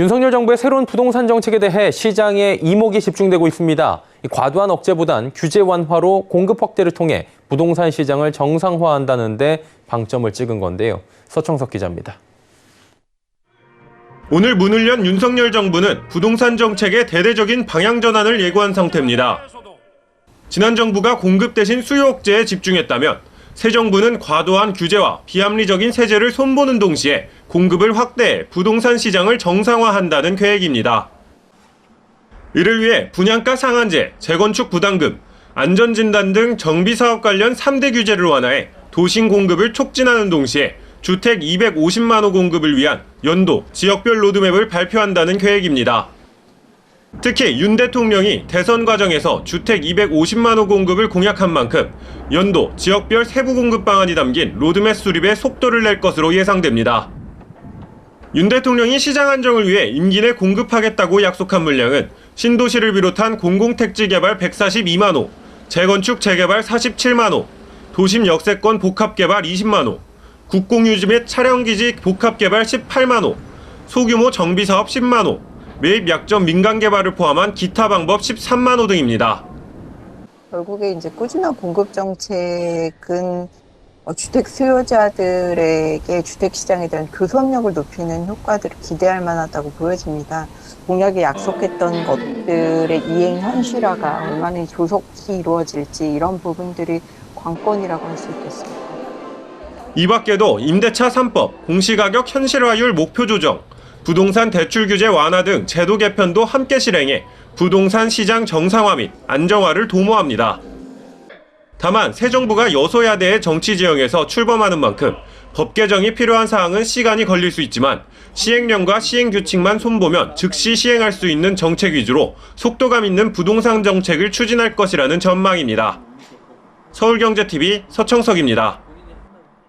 윤석열 정부의 새로운 부동산 정책에 대해 시장에 이목이 집중되고 있습니다. 과도한 억제보단 규제 완화로 공급 확대를 통해 부동산 시장을 정상화한다는 데 방점을 찍은 건데요. 서청석 기자입니다. 오늘 문을 연 윤석열 정부는 부동산 정책의 대대적인 방향 전환을 예고한 상태입니다. 지난 정부가 공급 대신 수요 억제에 집중했다면 새 정부는 과도한 규제와 비합리적인 세제를 손보는 동시에 공급을 확대해 부동산 시장을 정상화한다는 계획입니다. 이를 위해 분양가 상한제, 재건축 부담금, 안전진단 등 정비사업 관련 3대 규제를 완화해 도심 공급을 촉진하는 동시에 주택 250만 호 공급을 위한 연도, 지역별 로드맵을 발표한다는 계획입니다. 특히 윤 대통령이 대선 과정에서 주택 250만 호 공급을 공약한 만큼 연도, 지역별 세부 공급 방안이 담긴 로드맵 수립에 속도를 낼 것으로 예상됩니다. 윤 대통령이 시장 안정을 위해 임기 내 공급하겠다고 약속한 물량은 신도시를 비롯한 공공택지 개발 142만 호, 재건축 재개발 47만 호, 도심 역세권 복합 개발 20만 호, 국공유지 및 차량기지 복합 개발 18만 호, 소규모 정비사업 10만 호, 매입 약점 민간 개발을 포함한 기타 방법 13만 호 등입니다. 결국에 이제 꾸준한 공급 정책은 주택 수요자들에게 주택 시장에 대한 교섭력을 높이는 효과들을 기대할 만하다고 보여집니다. 공약에 약속했던 것들의 이행 현실화가 얼마나 조속히 이루어질지 이런 부분들이 관건이라고 할 수 있겠습니다. 이 밖에도 임대차 3법, 공시가격 현실화율 목표 조정, 부동산 대출 규제 완화 등 제도 개편도 함께 실행해 부동산 시장 정상화 및 안정화를 도모합니다. 다만 새 정부가 여소야대의 정치 지형에서 출범하는 만큼 법 개정이 필요한 사항은 시간이 걸릴 수 있지만 시행령과 시행규칙만 손보면 즉시 시행할 수 있는 정책 위주로 속도감 있는 부동산 정책을 추진할 것이라는 전망입니다. 서울경제TV 서청석입니다.